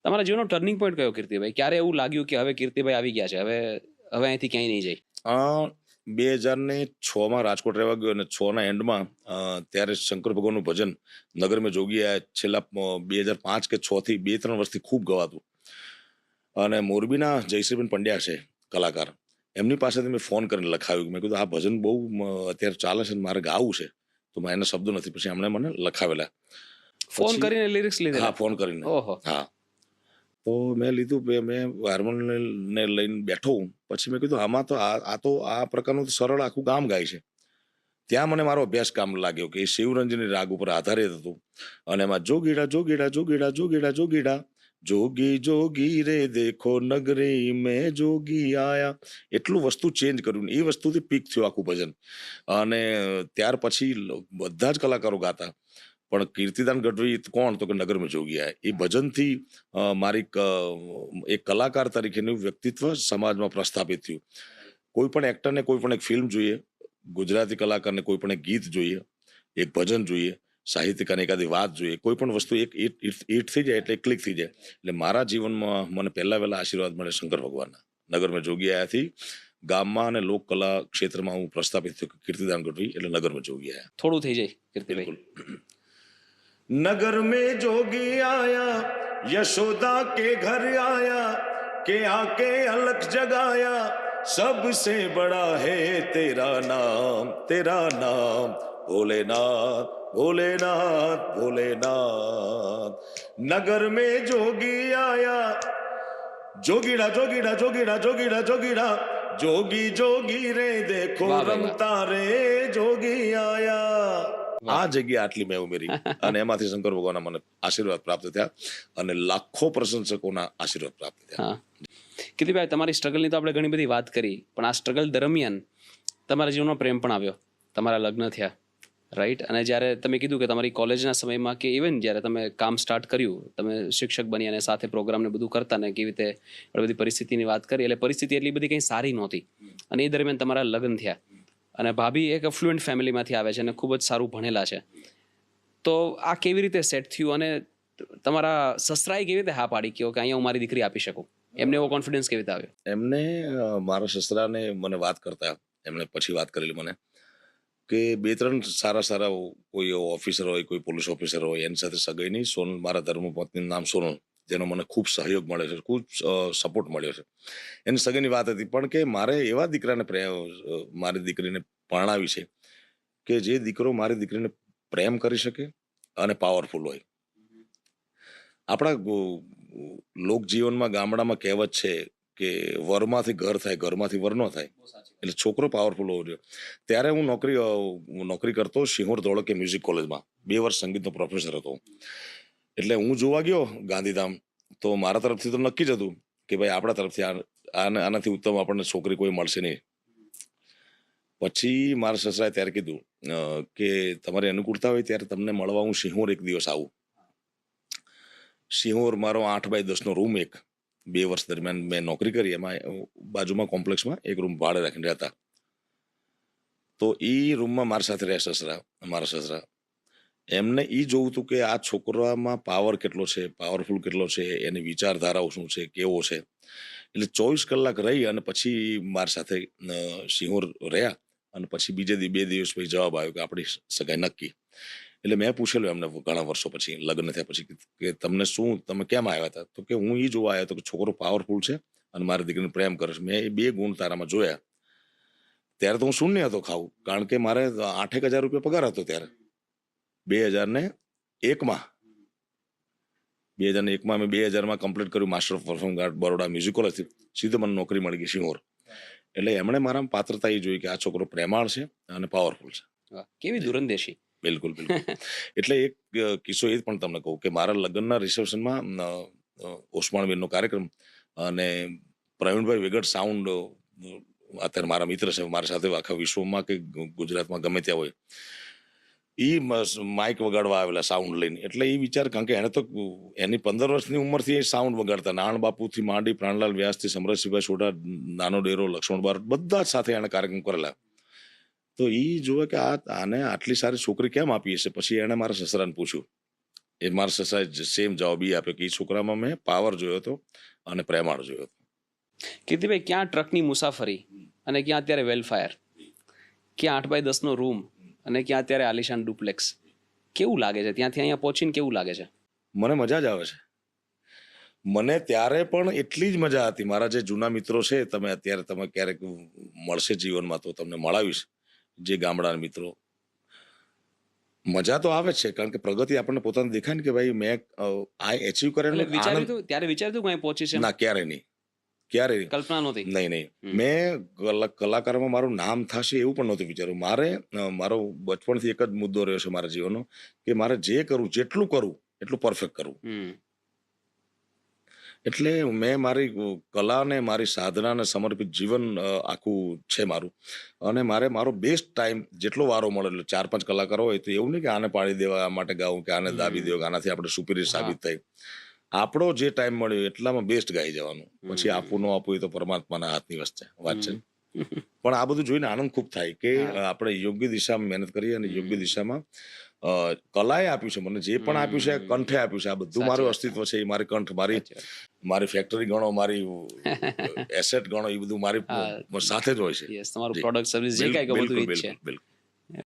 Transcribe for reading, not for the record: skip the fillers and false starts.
તમારા જીવનનો turning point કયો કીર્તિભાઈ? ક્યારે એવું લાગ્યું કે હવે કીર્તિભાઈ આવી ગયા છે, હવે અહીંથી ક્યાંય નહીં જાય? 2006માં રાજકોટ રહેવા ગયો અને 6ના એન્ડમાં ત્યારે શંકર ભગવાનનું ભજન નગર મેં જોગી આ છેલ્લા 2005 કે 6 થી 2-3 વર્ષથી ખૂબ ગવાતું. અને મોરબીના જયશ્રીબેન પંડ્યા છે કલાકાર, એમની પાસેથી મેં ફોન કરીને લખાવ્યું. મેં કીધું આ ભજન બહુ અત્યારે ચાલે છે, મારે ગાવું છે, તો મેં એના શબ્દો નથી. પછી એમણે મને લખાવેલા. ફોન કરીને લિરિક્સ લીધા? હા, ફોન કરીને. હા, તો મેં લીધું, મેં હાર્મોનિયમને લઈને બેઠો. પછી મેં કીધું આમાં તો આ પ્રકારનું તો સરળ આખું ગામ ગાય છે. ત્યાં મને મારો અભ્યાસ કામ લાગ્યો કે એ શિવરંજની રાગ ઉપર આધારિત હતું. અને એમાં જોગીડા જોગીડા જોગીડા જોગીડા જોગીડા જોગી જોગી રે દેખો નગરી મેં જોગી આયા, એટલું વસ્તુ ચેન્જ કર્યું. એ વસ્તુથી પીક થયું આખું ભજન. અને ત્યાર પછી બધા જ કલાકારો ગાતા, પણ કીર્તિદાન ગઢવી કોણ, તો કે નગર મેં જોગી આયા. એ ભજનથી મારી એક કલાકાર તરીકેનું વ્યક્તિત્વ સમાજમાં પ્રસ્થાપિત થયું. કોઈ પણ એક્ટરને કોઈ પણ એક ફિલ્મ જોઈએ, ગુજરાતી કલાકારને કોઈ પણ એક ગીત જોઈએ, એક ભજન જોઈએ, સાહિત્યકારની એકાદી વાત જોઈએ, કોઈ પણ વસ્તુ એક હિટ થઈ જાય એટલે ક્લિક થઈ જાય. એટલે મારા જીવનમાં મને પહેલા વહેલા આશીર્વાદ મળે શંકર ભગવાનના. નગર મેં જોગી આયાથી ગામમાં અને લોક કલા ક્ષેત્રમાં હું પ્રસ્થાપિત થયો. કીર્તિદાન ગઢવી એટલે નગર મેં જોગી આયા. થોડું થઈ જાય કીર્તિભાઈ. नगर में जोगी आया, यशोदा के घर आया, के आके अलख जगाया, सबसे बड़ा है तेरा नाम भोलेनाथ भोलेनाथ भोलेनाथ. नगर में जोगी आया, जोगीड़ा जोगीड़ा जोगीड़ा जोगीड़ा जोगीड़ा जोगी जोगी रे देखो रमता रे जोगी आया. આ જગ્યા આટલી મેં ઉમેરી અને એમાંથી શંકર ભગવાનના મને આશીર્વાદ પ્રાપ્ત થયા અને લાખો પ્રશંસકોના આશીર્વાદ પ્રાપ્ત થયા. કીર્તિભાઈ, તમારી સ્ટ્રગલની તો આપણે ઘણી બધી વાત કરી, પણ આ સ્ટ્રગલ દરમિયાન તમારા જીવનમાં પ્રેમ પણ આવ્યો, તમારા લગ્ન થયા, રાઈટ? અને જ્યારે તમે કીધું કે તમારી કોલેજના સમયમાં કે ઇવન જ્યારે તમે કામ સ્ટાર્ટ કર્યું, તમે શિક્ષક બની અને સાથે પ્રોગ્રામને બધું કરતા ને કેવી રીતે બધી પરિસ્થિતિની વાત કરી, એટલે પરિસ્થિતિ એટલી બધી કંઈ સારી નહોતી અને એ દરમિયાન તમારા લગ્ન થયા. અને ભાભી એક અફ્લુએન્ટ ફેમિલીમાંથી આવે છે અને ખૂબ જ સારું ભણેલા છે. તો આ કેવી રીતે સેટ થયું અને તમારા સસરાએ કેવી રીતે હા પાડી કે અહીંયા હું મારી દીકરી આપી શકું? એમને એવો કોન્ફિડન્સ કેવી રીતે આવ્યો? એમને મારા સસરાને મને વાત કરતા, એમણે પછી વાત કરેલી મને કે 2-3 સારા કોઈ ઓફિસર હોય, કોઈ પોલીસ ઓફિસર હોય, એની સાથે સગાઈ નહીં. સોનલ, મારા ધર્મપત્નીનું નામ સોનલ, જેનો મને ખૂબ સહયોગ મળ્યો છે, ખૂબ સપોર્ટ મળ્યો છે. એની સગાઈની વાત હતી, પણ કે મારે એવા દીકરાને મારી દીકરીને પરણાવી છે કે જે દીકરો મારી દીકરીને પ્રેમ કરી શકે અને પાવરફુલ હોય. આપણા લોકજીવનમાં ગામડામાં કહેવત છે કે વરમાંથી ઘર થાય, ઘરમાંથી વર ન થાય. એટલે છોકરો પાવરફુલ હોવો જોઈએ. ત્યારે હું નોકરી કરતો સિંહોર ધોળકે મ્યુઝિક કોલેજમાં, 2 વર્ષ સંગીતનો પ્રોફેસર હતો. એટલે હું જોવા ગયો ગાંધીધામ, તો મારા તરફથી તો નક્કી જ હતું કે ભાઈ આપણા તરફથી આનાથી ઉત્તમ આપણને છોકરી કોઈ મળશે નહીં. પછી મારા સસરાએ ત્યારે કીધું કે તમારી અનુકૂળતા હોય ત્યારે તમને મળવા હું સિંહોર એક દિવસ આવું. સિંહોર મારો 8x10નો રૂમ, 2 વર્ષ દરમિયાન મેં નોકરી કરી. એમાં બાજુમાં કોમ્પ્લેક્સમાં એક રૂમ ભાડે રાખીને રહેતા. તો એ રૂમમાં મારા સાથે રહ્યા મારા સસરા. એમને એ જોવું હતું કે આ છોકરામાં પાવર કેટલો છે, પાવરફુલ કેટલો છે, એની વિચારધારાઓ શું છે, કેવો છે. એટલે 24 કલાક રહી અને પછી મારી સાથે સિંહોર રહ્યા. અને પછી બીજે 2 દિવસ પછી જવાબ આવ્યો કે આપણી સગાઈ નક્કી. એટલે મેં પૂછેલું એમને ઘણા વર્ષો પછી, લગ્ન થયા પછી, કે તમને શું, તમે કેમ આવ્યા હતા? તો કે હું એ જોવા આવ્યો હતો કે છોકરો પાવરફુલ છે અને મારી દીકરીને પ્રેમ કરે છે. મેં એ 2 ગુણ તારામાં જોયા. ત્યારે તો હું શૂન્ય હતો ખાવું, કારણ કે મારે 8,000 રૂપિયા પગાર હતો ત્યારે. 2001માં મેં 2000માં કમ્પ્લીટ કર્યું master of perform art Baroda music કોલેજથી. સીધો મને નોકરી મળી ગઈ સિંહોર. એટલે એમણે મારા પાત્રતા એ જોઈ કે આ છોકરો પ્રેમાળ છે અને પાવરફુલ છે. કેવી દુરંદેશી. બિલકુલ. એટલે એક કિસ્સો એ પણ તમને કહું કે મારા લગ્નના રિસેપ્શનમાં ઓસ્માણબેનનો કાર્યક્રમ અને પ્રવીણભાઈ વેગડ સાઉન્ડ, અત્યારે મારા મિત્ર છે, મારી સાથે આખા વિશ્વમાં કે ગુજરાતમાં ગમે ત્યાં હોય, એ માઇક વગાડવા આવેલા સાઉન્ડ લઈને. એટલે એ વિચાર, કારણ કે એને તો એની 15 વર્ષની ઉંમરથી એ સાઉન્ડ વગાડતા. નાણ બાપુથી માંડી પ્રાણલાલ વ્યાસથી સમરસિંહભાઈ સોઢા, નાનો ડેરો, લક્ષ્મણ બારોટ, બધા જ સાથે એને કાર્યક્રમ કરેલા. તો એ જોવે કે આને આટલી સારી છોકરી કેમ આપી હશે. પછી એને મારા સસરાને પૂછ્યું એ મારા સસાએ સેમ જવાબ એ આપ્યો કે એ છોકરામાં મેં પાવર જોયો હતો અને પ્રેમાળ જોયો હતો. કીર્તિભાઈ, ક્યાં ટ્રકની મુસાફરી અને ક્યાં અત્યારે વેલફાયર, ક્યાં 8x10 રૂમ અને ક્યાં અત્યારે આલિશાન ડુપ્લેક્સ, કેવું લાગે છે ત્યાંથી અહીંયા પહોંચીને? કેવું લાગે છે? મને મજા જ આવે છે. મને ત્યારે પણ એટલી જ મજા હતી. મારા જે જૂના મિત્રો છે, તમે ક્યારેક મળશે જીવનમાં તો તમને મળાવીશ, જે ગામડાના મિત્રો. મજા તો આવે જ છે, કારણ કે પ્રગતિ આપણને પોતાને દેખાય ને કે ભાઈ મેં આ એચીવ એટલે કરેલું. વિચાર્યું હતું ત્યારે, વિચાર્યું હતું કે અહીં પહોંચી છે? ના, ક્યારેય નહીં, ક્યારેય નહીં. કલ્પના નહોતી. નહીં. મેં કલાકારમાં મારું નામ થશે એવું પણ નહોતું વિચાર્યું. મારો બચપણથી એક જ મુદ્દો રહ્યો છે મારા જીવનનો કે મારે જે કરવું, જેટલું કરું એટલું પરફેક્ટ કરવું. એટલે મેં મારી કલાને, મારી સાધનાને સમર્પિત જીવન આખું છે મારું. અને મારો બેસ્ટ ટાઈમ જેટલો વારો મળે, એટલે 4-5 કલાકારો હોય તો એવું નહીં કે આને પાડી દેવા માટે ગાવું કે આને દાબી દેવા, આનાથી આપણે સુપીરિયર સાબિત થાય. આપણો જે ટાઈમ મળ્યો એટલામાં બેસ્ટ ગાઈ જવાનું. પછી આપવું ન આપવું એ તો પરમાત્માના હાથની વાત છે. પણ આ બધું જોઈને આનંદ ખૂબ થાય કે આપણે યોગ્ય દિશામાં મહેનત કરીએ અને યોગ્ય દિશામાં કલાએ આપ્યું છે મને, જે પણ આપ્યું છે, કંઠે આપ્યું છે. આ બધું મારું અસ્તિત્વ છે. એ મારી કંઠ, મારી ફેક્ટરી ગણો, મારી એસેટ ગણો, એ બધું મારી સાથે જ હોય છે. તમારું પ્રોડક્ટ સર્વિસ જે કાંઈ બધું જ છે. બિલકુલ.